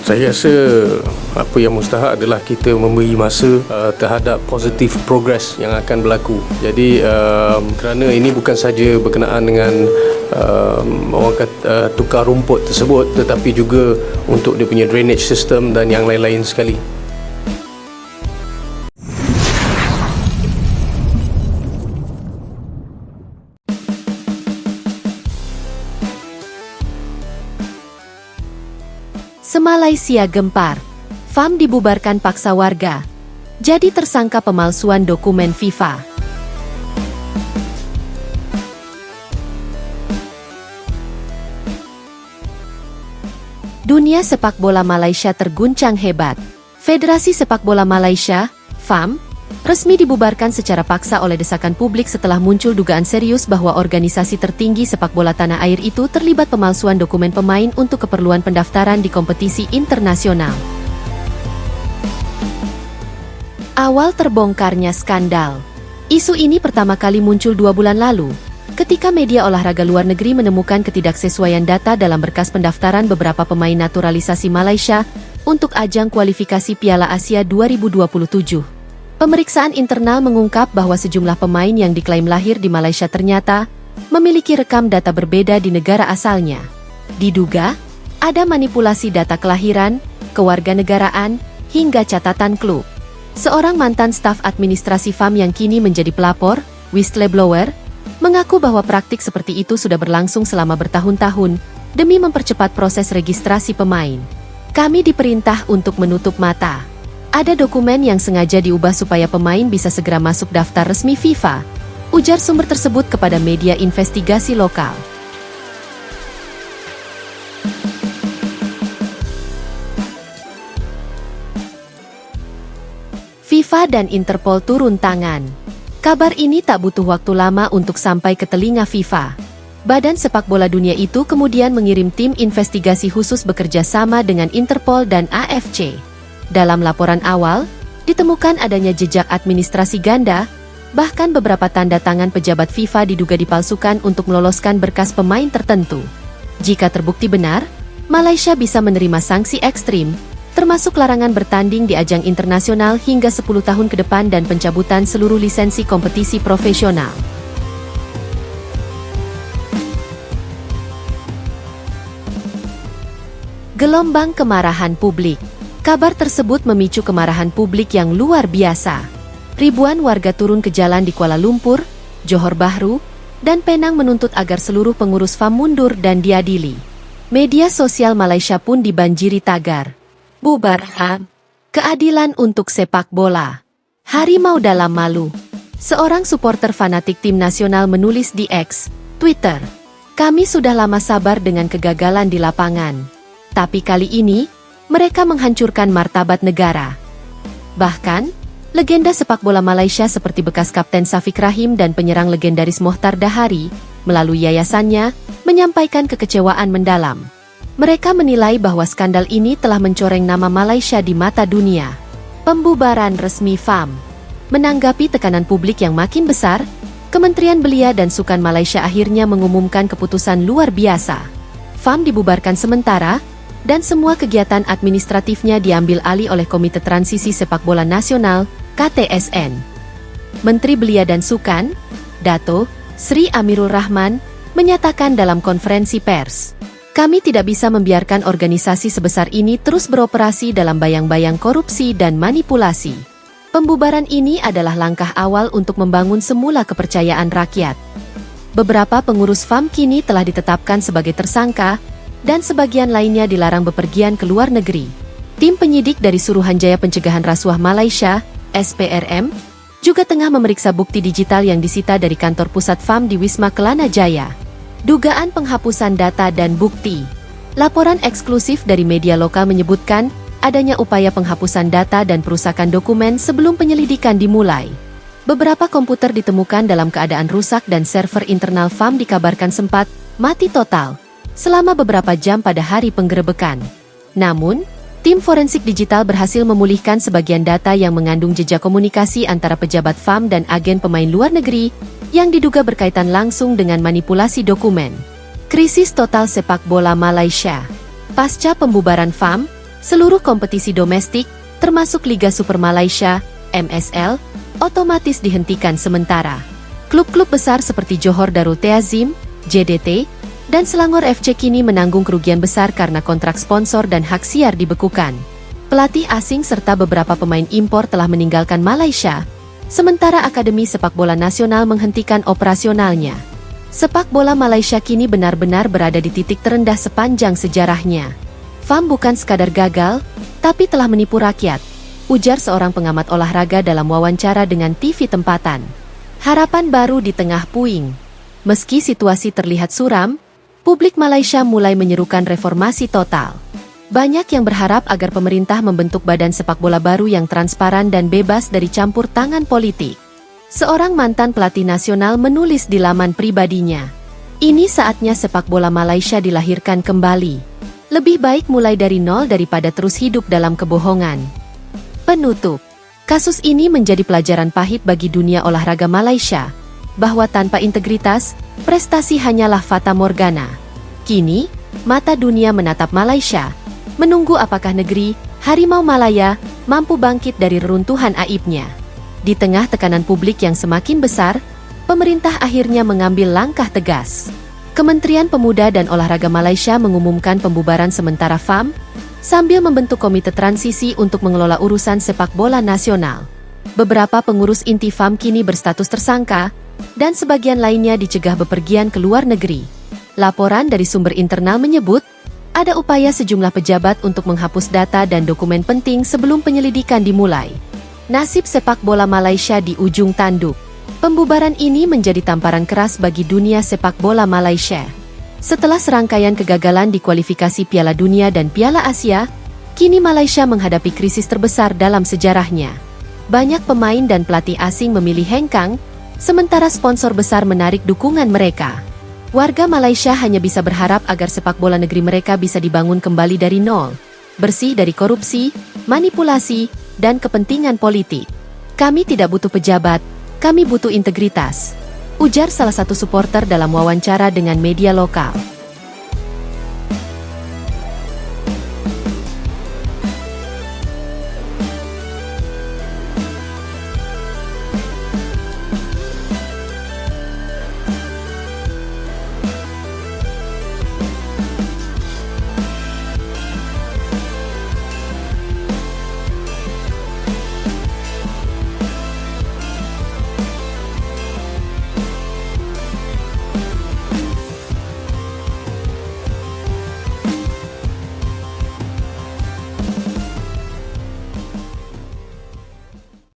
Saya rasa apa yang mustahak adalah kita memberi masa terhadap positif progress yang akan berlaku. Jadi kerana ini bukan saja berkenaan dengan orang kata tukar rumput tersebut, tetapi juga untuk dia punya drainage system dan yang lain-lain sekali. Semalaysia gempar, FAM dibubarkan paksa warga, jadi tersangka pemalsuan dokumen FIFA. Dunia sepak bola Malaysia terguncang hebat. Federasi Sepak Bola Malaysia, FAM, resmi dibubarkan secara paksa oleh desakan publik setelah muncul dugaan serius bahwa organisasi tertinggi sepak bola tanah air itu terlibat pemalsuan dokumen pemain untuk keperluan pendaftaran di kompetisi internasional. Awal terbongkarnya skandal. Isu ini pertama kali muncul 2 bulan lalu, ketika media olahraga luar negeri menemukan ketidaksesuaian data dalam berkas pendaftaran beberapa pemain naturalisasi Malaysia untuk ajang kualifikasi Piala Asia 2027. Pemeriksaan internal mengungkap bahwa sejumlah pemain yang diklaim lahir di Malaysia ternyata memiliki rekam data berbeda di negara asalnya. Diduga, ada manipulasi data kelahiran, kewarganegaraan, hingga catatan klub. Seorang mantan staf administrasi FAM yang kini menjadi pelapor, whistleblower, mengaku bahwa praktik seperti itu sudah berlangsung selama bertahun-tahun demi mempercepat proses registrasi pemain. Kami diperintah untuk menutup mata. Ada dokumen yang sengaja diubah supaya pemain bisa segera masuk daftar resmi FIFA, ujar sumber tersebut kepada media investigasi lokal. FIFA dan Interpol turun tangan. Kabar ini tak butuh waktu lama untuk sampai ke telinga FIFA. Badan Sepak Bola Dunia itu kemudian mengirim tim investigasi khusus bekerja sama dengan Interpol dan AFC. Dalam laporan awal, ditemukan adanya jejak administrasi ganda, bahkan beberapa tanda tangan pejabat FIFA diduga dipalsukan untuk meloloskan berkas pemain tertentu. Jika terbukti benar, Malaysia bisa menerima sanksi ekstrim, termasuk larangan bertanding di ajang internasional hingga 10 tahun ke depan dan pencabutan seluruh lisensi kompetisi profesional. Gelombang kemarahan publik. Kabar tersebut memicu kemarahan publik yang luar biasa. Ribuan warga turun ke jalan di Kuala Lumpur, Johor Bahru, dan Penang menuntut agar seluruh pengurus FAM mundur dan diadili. Media sosial Malaysia pun dibanjiri tagar. Bubar HAM. Keadilan untuk sepak bola. Harimau dalam malu. Seorang supporter fanatik tim nasional menulis di X, Twitter. Kami sudah lama sabar dengan kegagalan di lapangan. Tapi kali ini, mereka menghancurkan martabat negara. Bahkan, legenda sepak bola Malaysia seperti bekas Kapten Safiq Rahim dan penyerang legendaris Mohtar Dahari, melalui yayasannya, menyampaikan kekecewaan mendalam. Mereka menilai bahwa skandal ini telah mencoreng nama Malaysia di mata dunia. Pembubaran resmi FAM. Menanggapi tekanan publik yang makin besar, Kementerian Belia dan Sukan Malaysia akhirnya mengumumkan keputusan luar biasa. FAM dibubarkan sementara, dan semua kegiatan administratifnya diambil alih oleh Komite Transisi Sepak Bola Nasional, KTSN. Menteri Belia dan Sukan, Dato' Sri Amirul Rahman, menyatakan dalam konferensi pers, kami tidak bisa membiarkan organisasi sebesar ini terus beroperasi dalam bayang-bayang korupsi dan manipulasi. Pembubaran ini adalah langkah awal untuk membangun semula kepercayaan rakyat. Beberapa pengurus FAM kini telah ditetapkan sebagai tersangka, dan sebagian lainnya dilarang bepergian ke luar negeri. Tim penyidik dari Suruhanjaya Pencegahan Rasuah Malaysia, SPRM, juga tengah memeriksa bukti digital yang disita dari kantor pusat FAM di Wisma Kelana Jaya. Dugaan penghapusan data dan bukti. Laporan eksklusif dari media lokal menyebutkan adanya upaya penghapusan data dan perusakan dokumen sebelum penyelidikan dimulai. Beberapa komputer ditemukan dalam keadaan rusak dan server internal FAM dikabarkan sempat mati total selama beberapa jam pada hari penggerebekan. Namun, tim forensik digital berhasil memulihkan sebagian data yang mengandung jejak komunikasi antara pejabat FAM dan agen pemain luar negeri yang diduga berkaitan langsung dengan manipulasi dokumen. Krisis total sepak bola Malaysia. Pasca pembubaran FAM, Seluruh kompetisi domestik, termasuk Liga Super Malaysia, MSL, otomatis dihentikan sementara. Klub-klub besar seperti Johor Darul Teazim, JDT, dan Selangor FC kini menanggung kerugian besar karena kontrak sponsor dan hak siar dibekukan. Pelatih asing serta beberapa pemain impor telah meninggalkan Malaysia, sementara Akademi Sepak Bola Nasional menghentikan operasionalnya. Sepak bola Malaysia kini benar-benar berada di titik terendah sepanjang sejarahnya. FAM bukan sekadar gagal, tapi telah menipu rakyat, ujar seorang pengamat olahraga dalam wawancara dengan TV tempatan. Harapan baru di tengah puing. Meski situasi terlihat suram, publik Malaysia mulai menyerukan reformasi total. Banyak yang berharap agar pemerintah membentuk badan sepak bola baru yang transparan dan bebas dari campur tangan politik. Seorang mantan pelatih nasional menulis di laman pribadinya, "Ini saatnya sepak bola Malaysia dilahirkan kembali. Lebih baik mulai dari nol daripada terus hidup dalam kebohongan." Penutup. Kasus ini menjadi pelajaran pahit bagi dunia olahraga Malaysia, bahwa tanpa integritas, prestasi hanyalah fata morgana. Kini, mata dunia menatap Malaysia, menunggu apakah negeri, Harimau Malaya, mampu bangkit dari reruntuhan aibnya. Di tengah tekanan publik yang semakin besar, pemerintah akhirnya mengambil langkah tegas. Kementerian Pemuda dan Olahraga Malaysia mengumumkan pembubaran sementara FAM, sambil membentuk komite transisi untuk mengelola urusan sepak bola nasional. Beberapa pengurus inti FAM kini berstatus tersangka, dan sebagian lainnya dicegah bepergian ke luar negeri. Laporan dari sumber internal menyebut, ada upaya sejumlah pejabat untuk menghapus data dan dokumen penting sebelum penyelidikan dimulai. Nasib sepak bola Malaysia di ujung tanduk. Pembubaran ini menjadi tamparan keras bagi dunia sepak bola Malaysia. Setelah serangkaian kegagalan di kualifikasi Piala Dunia dan Piala Asia, kini Malaysia menghadapi krisis terbesar dalam sejarahnya. Banyak pemain dan pelatih asing memilih hengkang, sementara sponsor besar menarik dukungan mereka. Warga Malaysia hanya bisa berharap agar sepak bola negeri mereka bisa dibangun kembali dari nol, bersih dari korupsi, manipulasi, dan kepentingan politik. "Kami tidak butuh pejabat, kami butuh integritas," ujar salah satu suporter dalam wawancara dengan media lokal.